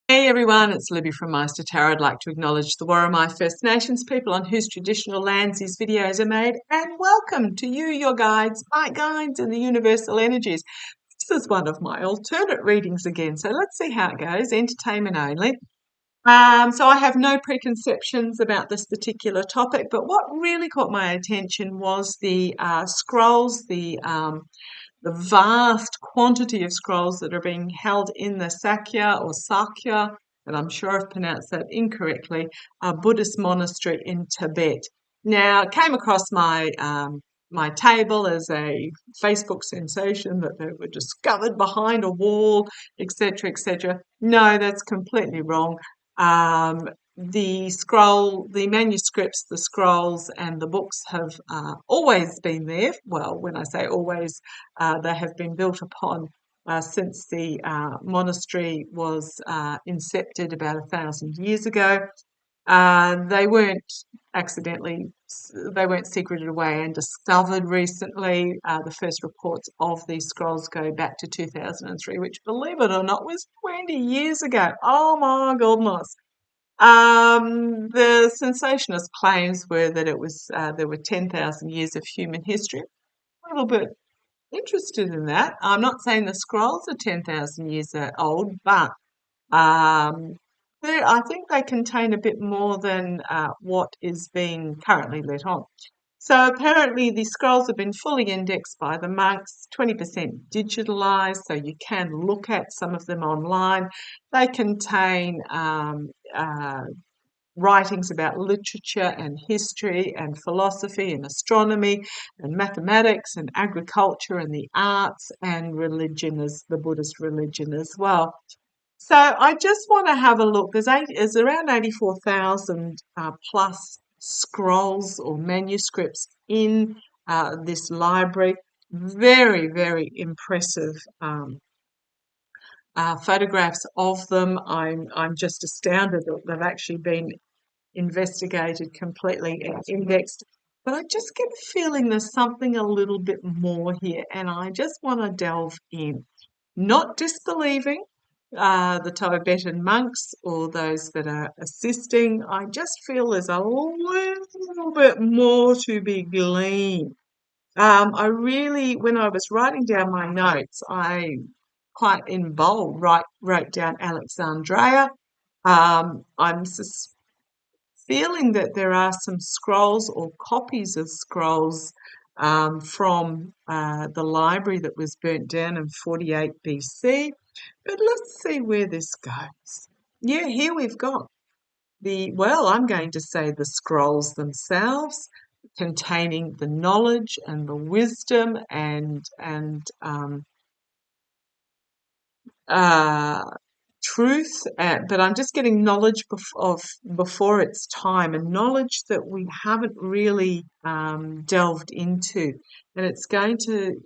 Hey everyone, it's Libby from Meister Tarot. I'd like to acknowledge the Worimi First Nations people on whose traditional lands these videos are made, and welcome to you, your guides, my guides in the universal energies. This is one of my alternate readings again, so let's see how it goes, entertainment only. So I have no preconceptions about this particular topic, but what really caught my attention was the scrolls, the vast quantity of scrolls that are being held in the Sakya, and I'm sure I've pronounced that incorrectly, a Buddhist monastery in Tibet. Now, it came across my table as a Facebook sensation that they were discovered behind a wall, etc., etc. No, that's completely wrong. Um, the manuscripts, the scrolls, and the books have always been there. Well, when I say always, they have been built upon since the monastery was incepted about 1,000 years ago. They weren't accidentally, they weren't secreted away and discovered recently. The first reports of these scrolls go back to 2003, which, believe it or not, was 20 years ago. Oh my goodness. The sensationalist claims were that it was there were 10,000 years of human history. A little bit interested in that. I'm not saying the scrolls are 10,000 years old, but um, I think they contain a bit more than what is being currently let on. So apparently the scrolls have been fully indexed by the monks, 20% digitalized, so you can look at some of them online. They contain writings about literature and history and philosophy and astronomy and mathematics and agriculture and the arts and religion, as the Buddhist religion as well. So I just want to have a look. There's around 84,000 plus scrolls or manuscripts in this library. Very, very impressive photographs of them. I'm just astounded that they've actually been investigated completely and indexed. But I just get a feeling there's something a little bit more here, and I just want to delve in. Not disbelieving the Tibetan monks or those that are assisting. I just feel there's a little bit more to be gleaned. I really, when I was writing down my notes, I quite in bold wrote down Alexandria. I'm feeling that there are some scrolls or copies of scrolls from the library that was burnt down in 48 BC. But let's see where this goes. Yeah, here we've got I'm going to say the scrolls themselves containing the knowledge and the wisdom and uh, truth, but I'm just getting knowledge of before its time, and knowledge that we haven't really delved into, and it's going to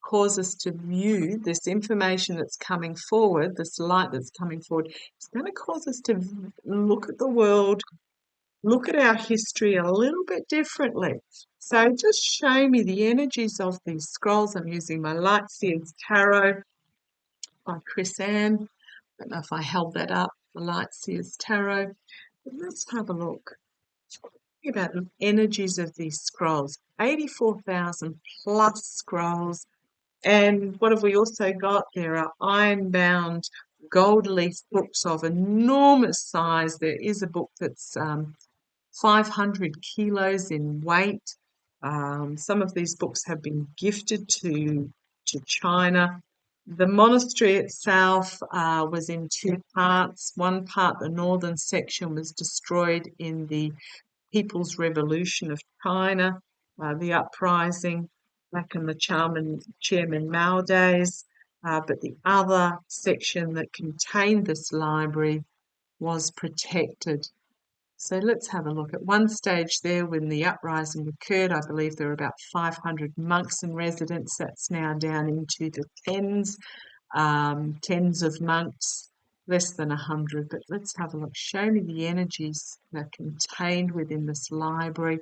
cause us to view this information that's coming forward, this light that's coming forward. It's going to cause us to look at the world, look at our history a little bit differently. So just show me the energies of these scrolls. I'm using my Lightseers Tarot by Chris Ann. I don't know if I held that up, the Lightseers Tarot. But let's have a look. Think about the energies of these scrolls. 84,000 plus scrolls. And what have we also got? There are iron-bound gold leaf books of enormous size. There is a book that's 500 kilos in weight. Some of these books have been gifted to China. The monastery itself was in two parts. One part, the northern section, was destroyed in the People's Revolution of China, the uprising back in the Chairman Mao days. But the other section that contained this library was protected. So let's have a look. At one stage there, when the uprising occurred, I believe there were about 500 monks in residence. That's now down into the tens of monks, less than 100. But let's have a look. Show me the energies that are contained within this library.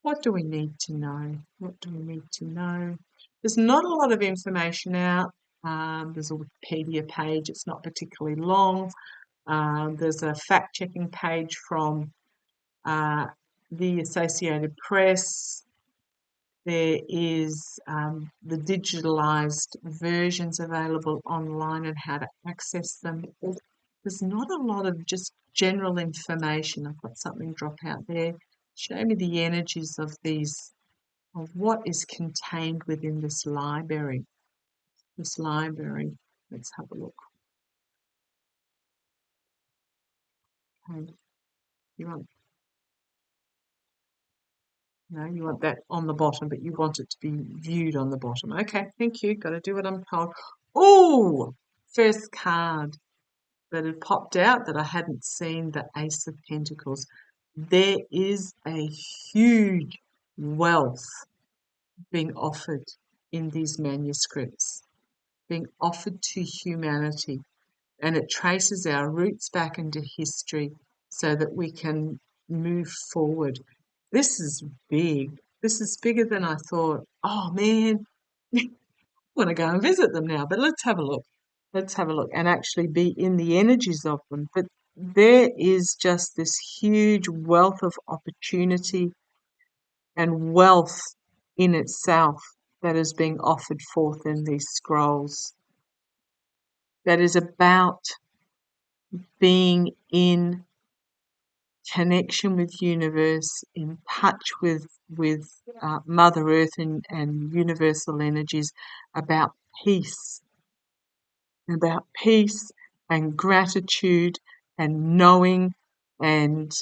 What do we need to know? What do we need to know? There's not a lot of information out. There's a Wikipedia page. It's not particularly long. There's a fact-checking page from the Associated Press. There is the digitalized versions available online and how to access them. There's not a lot of just general information. I've got something drop out there. Show me the energies of these, of what is contained within this library. This library. Let's have a look. Okay. You want that on the bottom, but you want it to be viewed on the bottom. Okay, thank you. Got to do what I'm told. Oh, first card that had popped out that I hadn't seen, the Ace of Pentacles. There is a huge wealth being offered in these manuscripts, being offered to humanity. And it traces our roots back into history so that we can move forward. This is big. This is bigger than I thought. Oh man, I want to go and visit them now. But let's have a look. Let's have a look and actually be in the energies of them. But there is just this huge wealth of opportunity and wealth in itself that is being offered forth in these scrolls. That is about being in connection with universe, in touch with Mother Earth and universal energies, about peace, and gratitude and knowing, and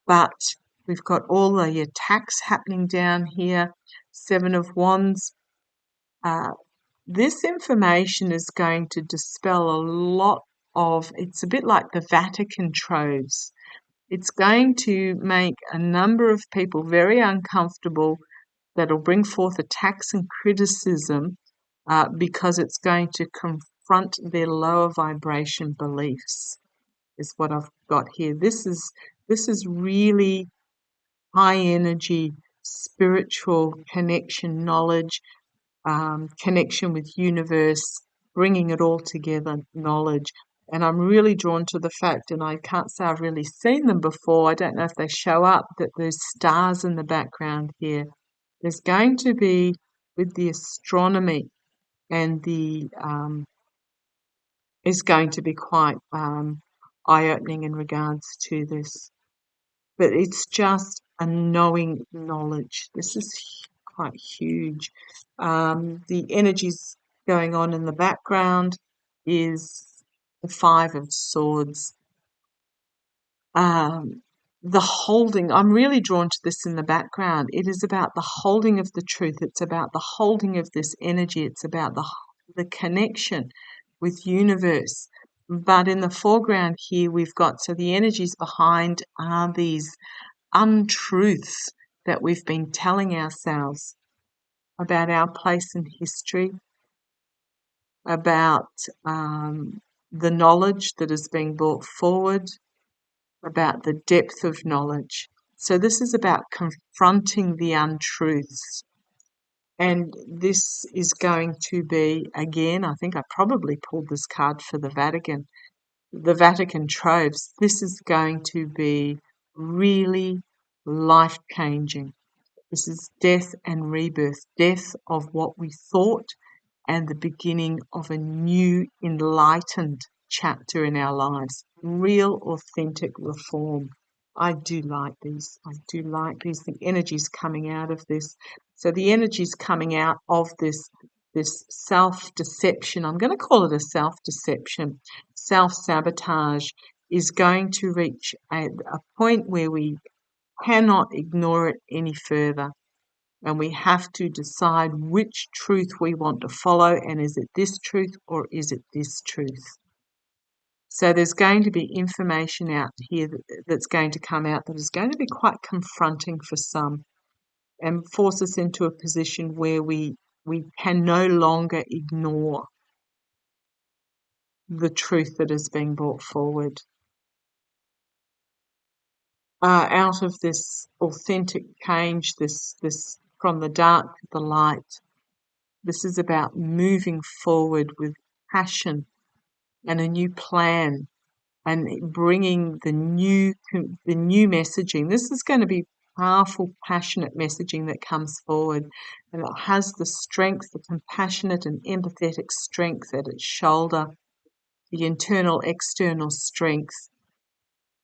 but we've got all the attacks happening down here. Seven of Wands. This information is going to dispel a lot of, it's a bit like the Vatican troves. It's going to make a number of people very uncomfortable. That'll bring forth attacks and criticism because it's going to confront their lower vibration beliefs, is what I've got here. This is really high energy, spiritual connection, knowledge, connection with universe, bringing it all together, knowledge. And I'm really drawn to the fact, and I can't say I've really seen them before, I don't know if they show up, that there's stars in the background here. There's going to be, with the astronomy and the, is going to be quite eye-opening in regards to this. But it's just a knowing knowledge. This is quite huge. The energies going on in the background is the Five of Swords. The holding, I'm really drawn to this in the background. It is about the holding of the truth. It's about the holding of this energy. It's about the connection with universe. But in the foreground here, we've got, so the energies behind are these untruths that we've been telling ourselves about our place in history, about the knowledge that is being brought forward, about the depth of knowledge. So this is about confronting the untruths. And this is going to be, again, I think I probably pulled this card for the Vatican troves. This is going to be really life-changing. This is death and rebirth, death of what we thought and the beginning of a new enlightened chapter in our lives. Real, authentic reform. I do like these. I do like these. The energies coming out of this. So the energies coming out of this self-deception, I'm going to call it a self-deception, self-sabotage, is going to reach a point where we cannot ignore it any further. And we have to decide which truth we want to follow, and is it this truth or is it this truth? So there's going to be information out here that's going to come out that is going to be quite confronting for some and force us into a position where we can no longer ignore the truth that is being brought forward. Out of this authentic change, this from the dark to the light, this is about moving forward with passion and a new plan and bringing the new messaging. This is going to be powerful, passionate messaging that comes forward, and it has the strength, the compassionate and empathetic strength at its shoulder. The internal, external strength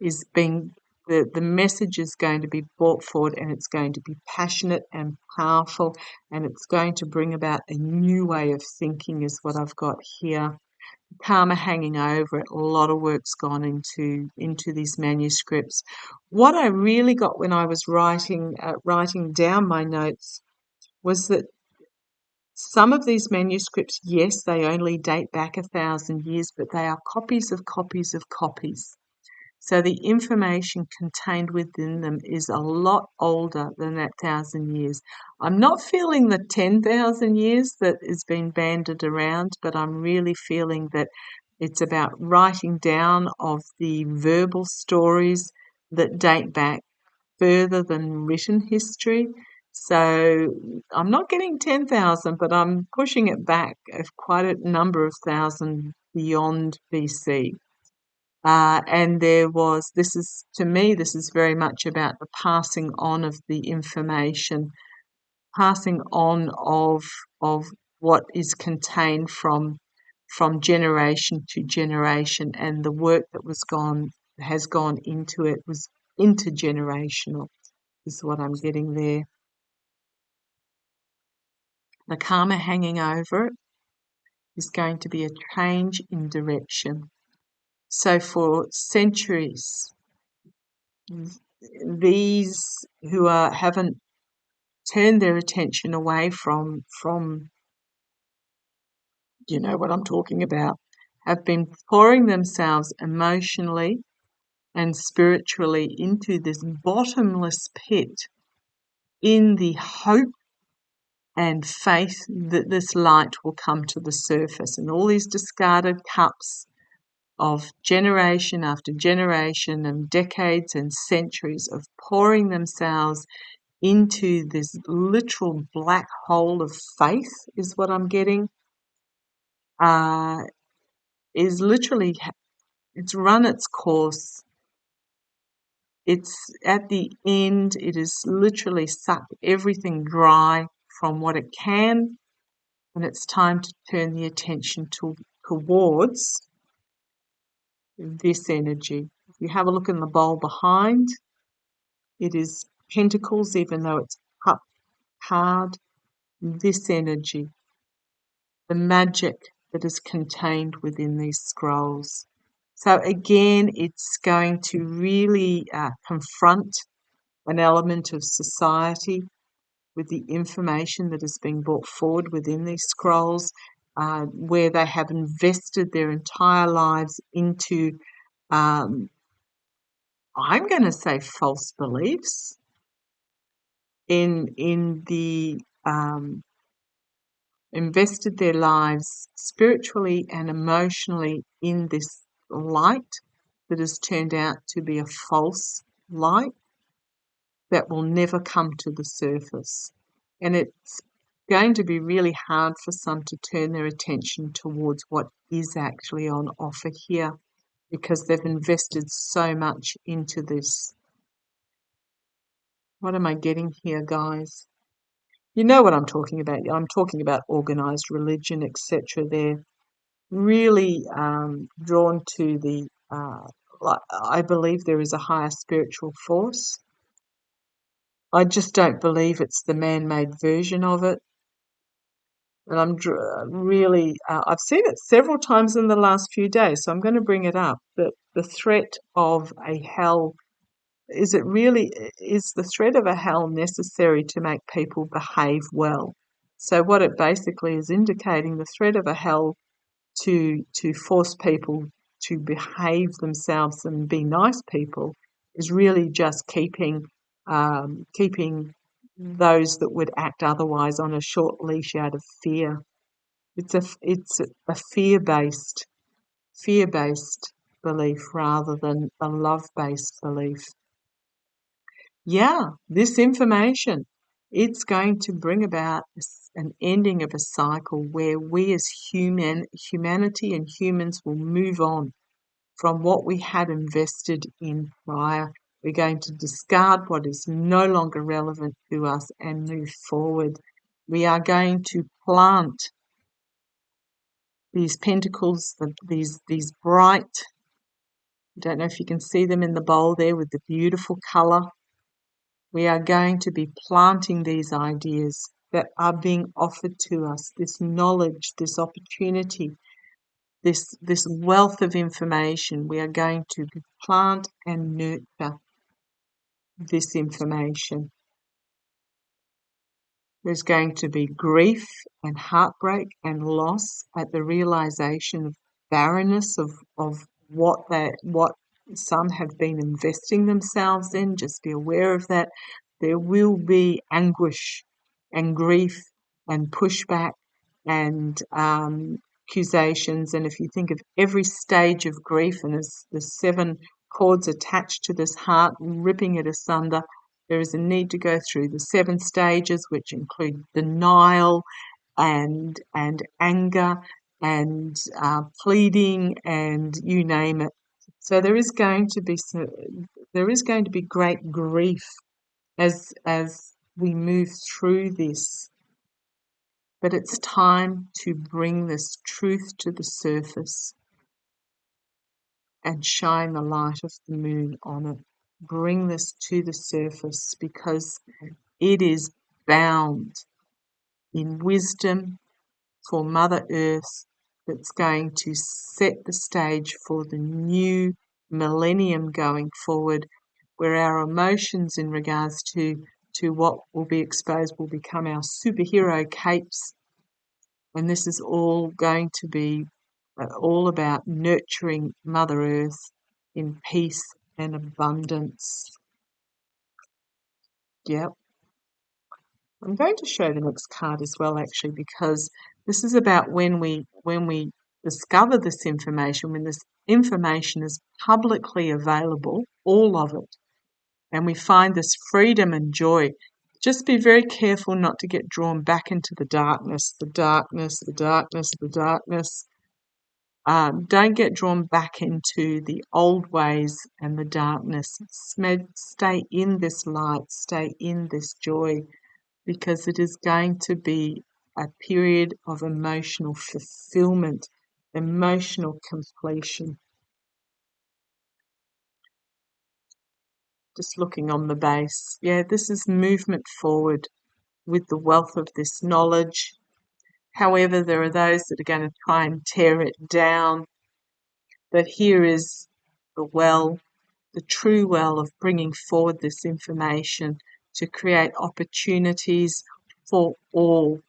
is being, the message is going to be brought forward, and it's going to be passionate and powerful, and it's going to bring about a new way of thinking is what I've got here. Karma hanging over it. A lot of work's gone into these manuscripts. What I really got when I was writing down my notes was that some of these manuscripts, yes, they only date back 1,000 years, but they are copies of copies of copies. So the information contained within them is a lot older than that 1,000 years. I'm not feeling the 10,000 years that is being banded around, but I'm really feeling that it's about writing down of the verbal stories that date back further than written history. So I'm not getting 10,000, but I'm pushing it back quite a number of thousand beyond BC. And this is, to me, this is very much about the passing on of the information, passing on of what is contained from generation to generation, and the work that has gone into it was intergenerational, is what I'm getting there. The karma hanging over it is going to be a change in direction. So for centuries, these who haven't turned their attention away from you know what I'm talking about, have been pouring themselves emotionally and spiritually into this bottomless pit in the hope and faith that this light will come to the surface, and all these discarded cups of generation after generation and decades and centuries of pouring themselves into this literal black hole of faith is what I'm getting, is literally, it's run its course. It's at the end, it is literally sucked everything dry from what it can, and it's time to turn the attention towards this energy. If you have a look in the bowl behind, it is pentacles, even though it's cup card. This energy, the magic that is contained within these scrolls. So again, it's going to really confront an element of society with the information that is being brought forward within these scrolls, where they have invested their entire lives into, I'm going to say, false beliefs in the invested their lives spiritually and emotionally in this light that has turned out to be a false light that will never come to the surface. And it's going to be really hard for some to turn their attention towards what is actually on offer here, because they've invested so much into this. What am I getting here, guys? You know what I'm talking about. I'm talking about organized religion, etc. They're really drawn to the, I believe there is a higher spiritual force. I just don't believe it's the man-made version of it. And I'm really, I've seen it several times in the last few days, so I'm going to bring it up, that the threat of a hell, is the threat of a hell necessary to make people behave well? So what it basically is indicating, the threat of a hell to force people to behave themselves and be nice people, is really just keeping those that would act otherwise on a short leash out of fear. It's a fear-based belief rather than a love-based belief. Yeah, this information, it's going to bring about an ending of a cycle where we as humanity and humans will move on. from what we had invested in prior. We're going to discard what is no longer relevant to us and move forward. We are going to plant these pentacles, these bright, I don't know if you can see them in the bowl there with the beautiful colour. We are going to be planting these ideas that are being offered to us, this knowledge, this opportunity, this wealth of information. We are going to plant and nurture this information. There's going to be grief and heartbreak and loss at the realization of barrenness of what some have been investing themselves in. Just be aware of that. There will be anguish and grief and pushback and accusations. And if you think of every stage of grief, and there's the 7 cords attached to this heart, ripping it asunder, there is a need to go through the 7 stages, which include denial and anger and pleading and you name it. So there is going to be great grief as we move through this. But it's time to bring this truth to the surface and shine the light of the moon on it. Bring this to the surface because it is bound in wisdom for Mother Earth that's going to set the stage for the new millennium going forward, where our emotions in regards to what will be exposed will become our superhero capes. And this is all going to be all about nurturing Mother Earth in peace and abundance. Yep. I'm going to show the next card as well, actually, because this is about when we discover this information, when this information is publicly available, all of it, and we find this freedom and joy. Just be very careful not to get drawn back into the darkness, the darkness, the darkness, the darkness. Don't get drawn back into the old ways and the darkness. Stay in this light, stay in this joy, because it is going to be a period of emotional fulfillment, emotional completion. Just looking on the base. Yeah, this is movement forward with the wealth of this knowledge. However, there are those that are going to try and tear it down. But here is the well, the true well of bringing forward this information to create opportunities for all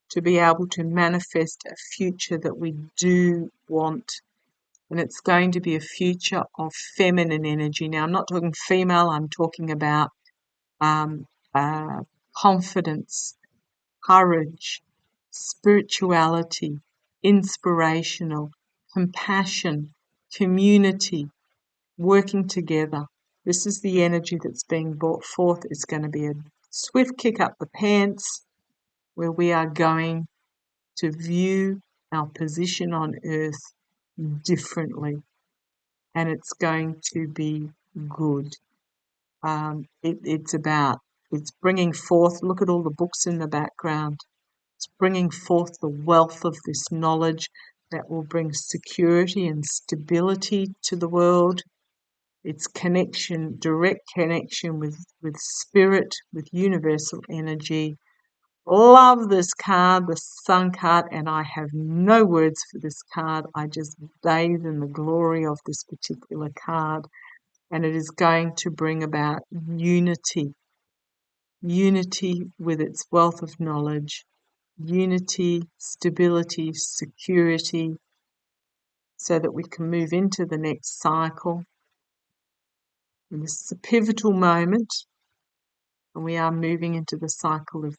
to be able to manifest a future that we do want. And it's going to be a future of feminine energy. Now, I'm not talking female, I'm talking about confidence, courage, spirituality, inspirational, compassion, community, working together. This is the energy that's being brought forth. It's going to be a swift kick up the pants where we are going to view our position on earth differently, and it's going to be good. It's bringing forth, look at all the books in the background, it's bringing forth the wealth of this knowledge that will bring security and stability to the world. It's connection, direct connection with spirit, with universal energy. Love this card, the Sun card, and I have no words for this card. I just bathe in the glory of this particular card, and it is going to bring about unity. Unity with its wealth of knowledge, unity, stability, security, so that we can move into the next cycle. And this is a pivotal moment, and we are moving into the cycle of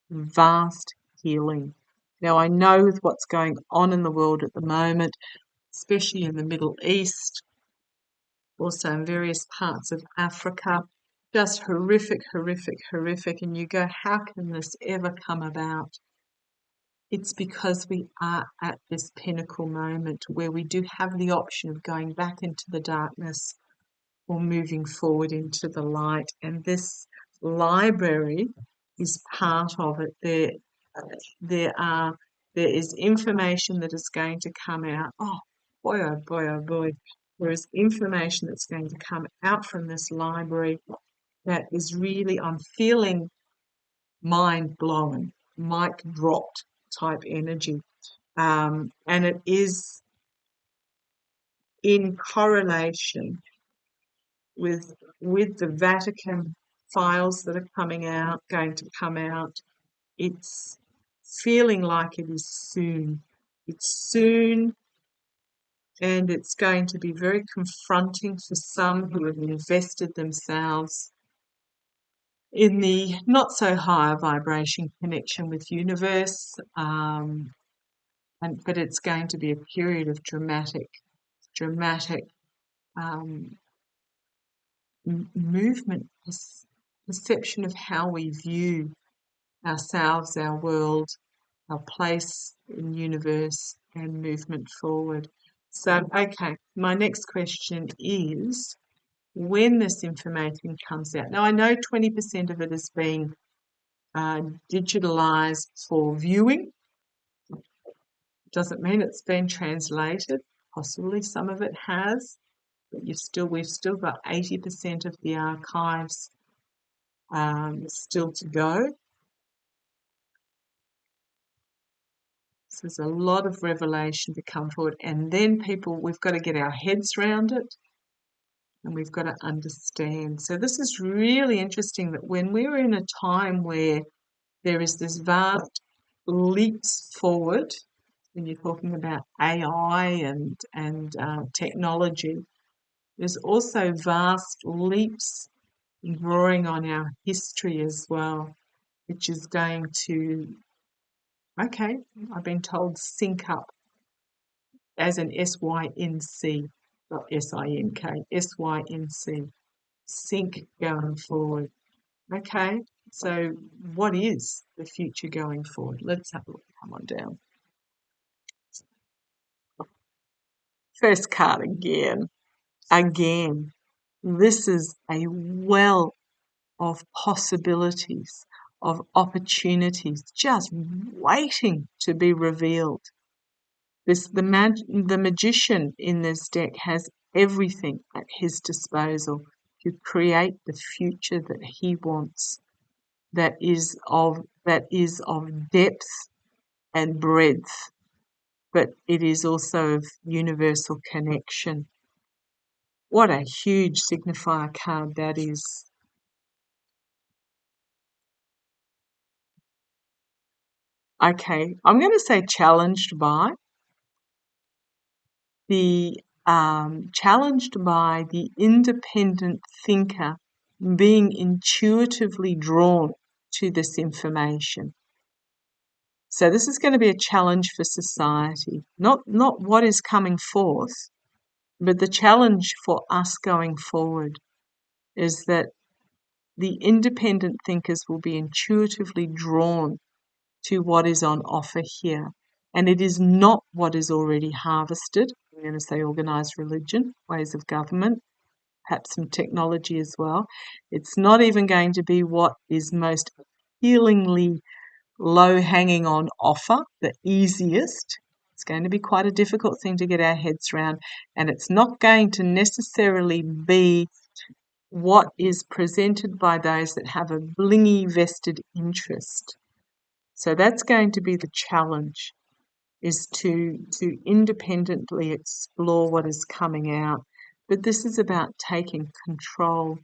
vast healing. Now, I know with what's going on in the world at the moment, especially in the Middle East, also in various parts of Africa, just horrific, horrific, horrific. And you go, how can this ever come about? it's because we are at this pinnacle moment where we do have the option of going back into the darkness or moving forward into the light. And this library is part of it. There are there is information that is going to come out. Oh boy, oh boy, oh boy. There is information that's going to come out from this library that is really, I'm feeling mind blown, mic dropped type energy. And it is in correlation with the Vatican files that are going to come out. It's feeling like it is soon. It's soon, and it's going to be very confronting for some who have invested themselves in the not so high vibration connection with universe. But it's going to be a period of dramatic um, movement, perception of how we view ourselves, our world, our place in the universe, and movement forward. So, okay, my next question is, when this information comes out. Now, I know 20% of it is being digitalized for viewing. Doesn't mean it's been translated. Possibly some of it has, but we've still got 80% of the archives still to go. So there's a lot of revelation to come forward, and then we've got to get our heads around it, and we've got to understand. So this is really interesting, that when we're in a time where there is this vast leaps forward, when you're talking about AI and technology, there's also vast leaps drawing on our history as well, which is going to, okay, I've been told, sync up as an SYNC, not SINK, SYNC, sync going forward. Okay, so what is the future going forward? Let's have a look. Come on down. First card again. Again, this is a well of possibilities, of opportunities, just waiting to be revealed. The magician in this deck has everything at his disposal to create the future that he wants, that is of depth and breadth, but it is also of universal connection. What a huge signifier card that is. Okay, I'm going to say challenged by the independent thinker being intuitively drawn to this information. So this is going to be a challenge for society, not what is coming forth, but the challenge for us going forward is that the independent thinkers will be intuitively drawn to what is on offer here. And it is not what is already harvested. I'm going to say organised religion, ways of government, perhaps some technology as well. It's not even going to be what is most appealingly low hanging on offer, the easiest. It's going to be quite a difficult thing to get our heads around, and it's not going to necessarily be what is presented by those that have a blingy vested interest. So that's going to be the challenge, is to independently explore what is coming out. But this is about taking control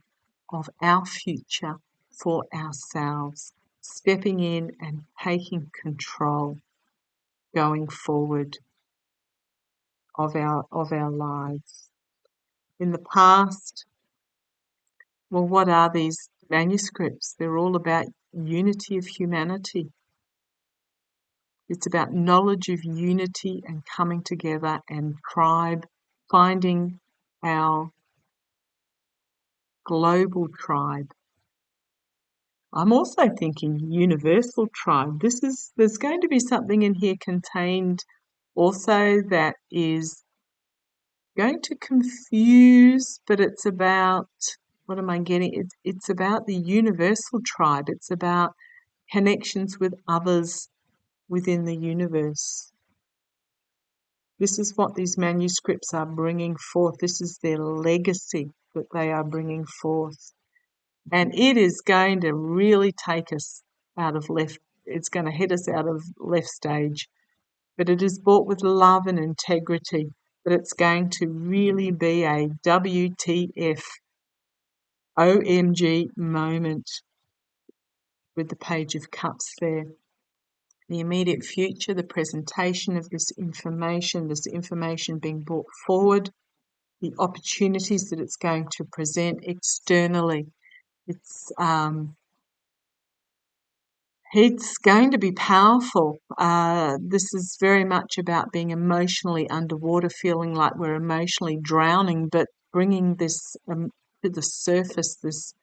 of our future for ourselves, stepping in and taking control going forward of our lives. In the past, well, what are these manuscripts? They're all about unity of humanity. It's about knowledge of unity and coming together and tribe, finding our global tribe. I'm also thinking universal tribe. There's going to be something in here contained also that is going to confuse, but it's about, what am I getting? It's about the universal tribe. It's about connections with others within the universe. This is what these manuscripts are bringing forth. This is their legacy that they are bringing forth. And it is going to really take us out of left, it's going to head us out of left stage. But it is bought with love and integrity. But it's going to really be a WTF, OMG moment with the Page of Cups there. The immediate future, the presentation of this information being brought forward, the opportunities that it's going to present externally. It's going to be powerful. This is very much about being emotionally underwater, feeling like we're emotionally drowning, but bringing this to the surface, this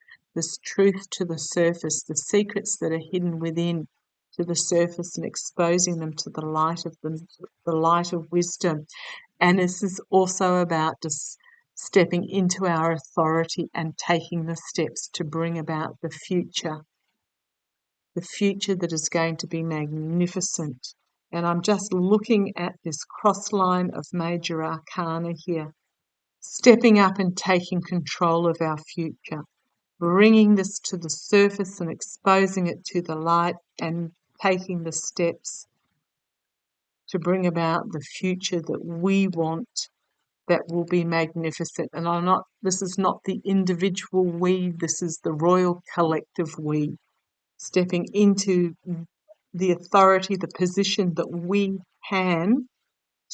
truth to the surface, the secrets that are hidden within to the surface, and exposing them to the light of wisdom. And this is also about just stepping into our authority and taking the steps to bring about the future that is going to be magnificent. And I'm just looking at this cross line of major arcana here, stepping up and taking control of our future, bringing this to the surface and exposing it to the light, and taking the steps to bring about the future that we want, that will be magnificent. And this is not the individual we, this is the royal collective we, stepping into the authority, the position that we can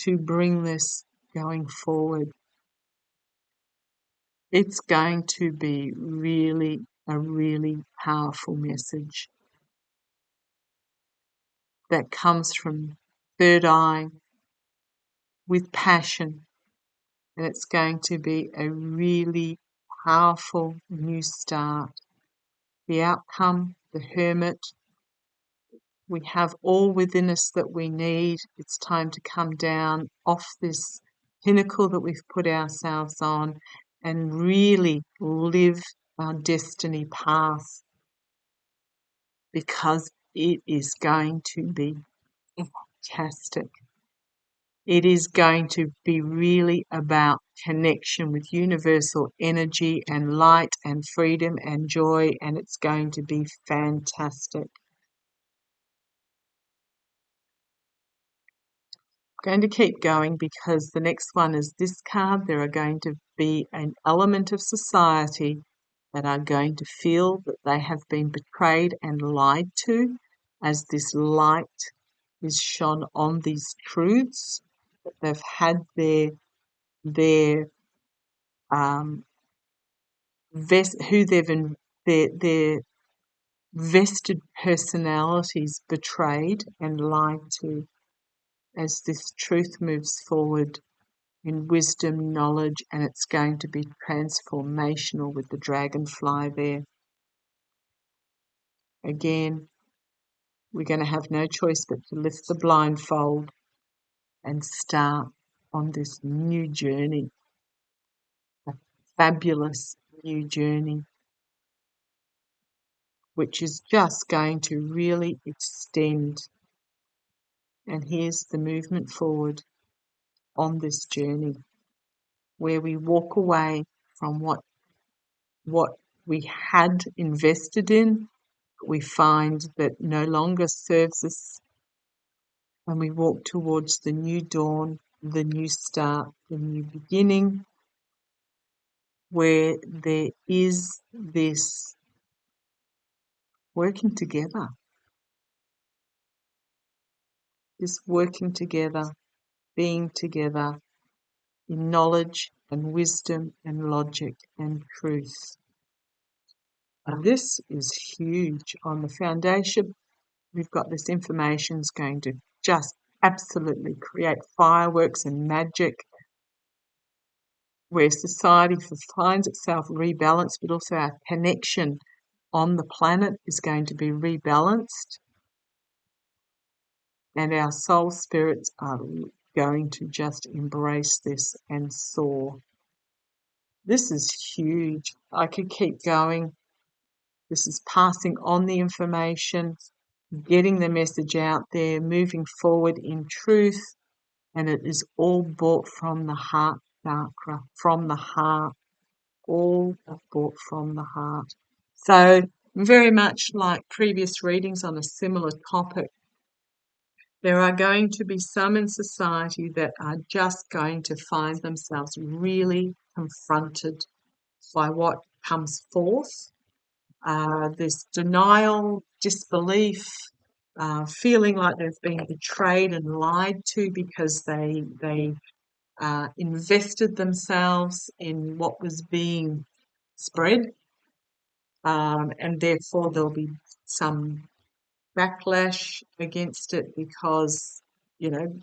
to bring this going forward. It's going to be a really powerful message that comes from third eye with passion, and it's going to be a really powerful new start. The outcome, the Hermit, we have all within us that we need. It's time to come down off this pinnacle that we've put ourselves on and really live our destiny path, because it is going to be fantastic. It is going to be really about connection with universal energy and light and freedom and joy, and it's going to be fantastic. Going to keep going because the next one is this card. There are going to be an element of society that are going to feel that they have been betrayed and lied to, as this light is shone on these truths that they've had their their vested personalities betrayed and lied to, as this truth moves forward in wisdom, knowledge, and it's going to be transformational with the dragonfly there. Again, we're going to have no choice but to lift the blindfold and start on this new journey, a fabulous new journey, which is just going to really extend. And here's the movement forward on this journey, where we walk away from what we had invested in, we find that no longer serves us, and we walk towards the new dawn, the new start, the new beginning, where there is this working together, being together in knowledge and wisdom and logic and truth. And this is huge. On the foundation, we've got this information is going to just absolutely create fireworks and magic, where society finds itself rebalanced, but also our connection on the planet is going to be rebalanced, and our soul spirits are going to just embrace this and soar. This is huge. I could keep going. This is passing on the information, getting the message out there, moving forward in truth, and it is all brought from the heart chakra, from the heart, all brought from the heart. So very much like previous readings on a similar topic, there are going to be some in society that are just going to find themselves really confronted by what comes forth. There's denial, disbelief, feeling like they've been betrayed and lied to because they invested themselves in what was being spread, and therefore there'll be some backlash against it because, you know,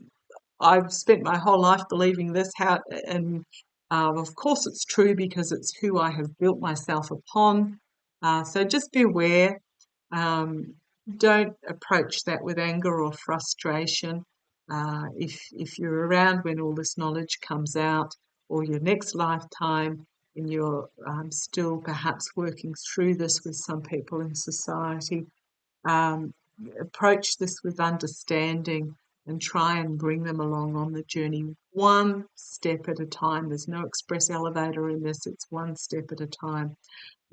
I've spent my whole life believing this, and of course it's true because it's who I have built myself upon. So just be aware. Um, don't approach that with anger or frustration. If you're around when all this knowledge comes out, or your next lifetime, and you're still perhaps working through this with some people in society, um, approach this with understanding and try and bring them along on the journey one step at a time. There's no express elevator in this, it's one step at a time.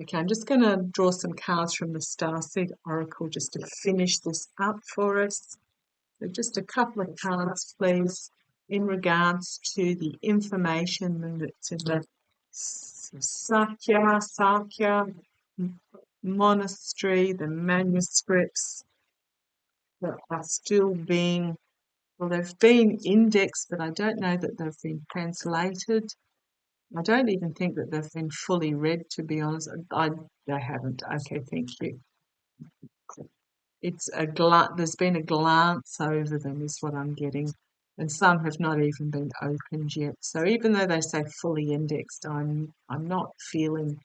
Okay, I'm just going to draw some cards from the Starseed Oracle just to finish this up for us. So just a couple of cards, please, in regards to the information that's in the Sakya Monastery, the manuscripts that are still being, well, they've been indexed, but I don't know that they've been translated. I don't even think that they've been fully read, to be honest. They haven't. Okay, thank you. There's been a glance over them, is what I'm getting, and some have not even been opened yet. So even though they say fully indexed, I'm not feeling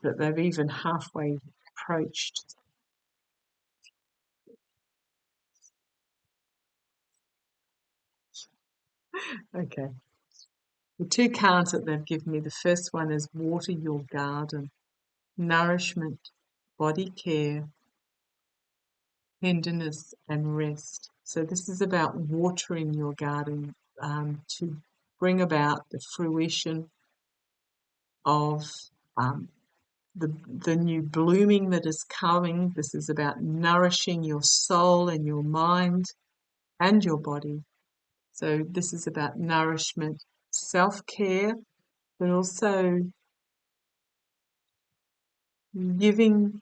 that they've even halfway approached. Okay. The two cards that they've given me, the first one is water your garden, nourishment, body care, tenderness and rest. So this is about watering your garden to bring about the fruition of um, the new blooming that is coming. This is about nourishing your soul and your mind and your body. So this is about nourishment, self-care, but also giving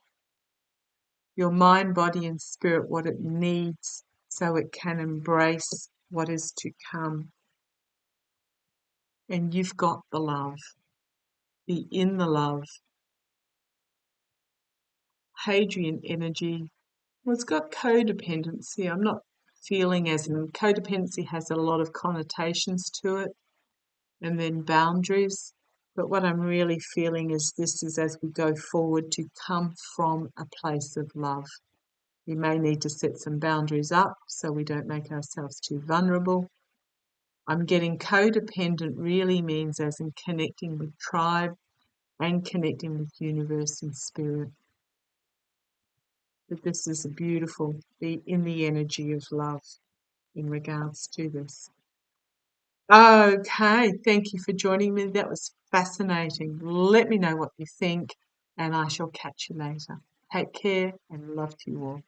your mind, body, and spirit what it needs so it can embrace what is to come. And you've got the love. Be in the love. Hadrian energy. Well, it's got codependency. I'm not feeling as in codependency has a lot of connotations to it, and then boundaries. But what I'm really feeling is this is as we go forward to come from a place of love. We may need to set some boundaries up so we don't make ourselves too vulnerable. I'm getting codependent really means as in connecting with tribe and connecting with universe and spirit. But this is a beautiful, be in the energy of love in regards to this. Okay, thank you for joining me. That was fascinating. Let me know what you think, and I shall catch you later. Take care and love to you all.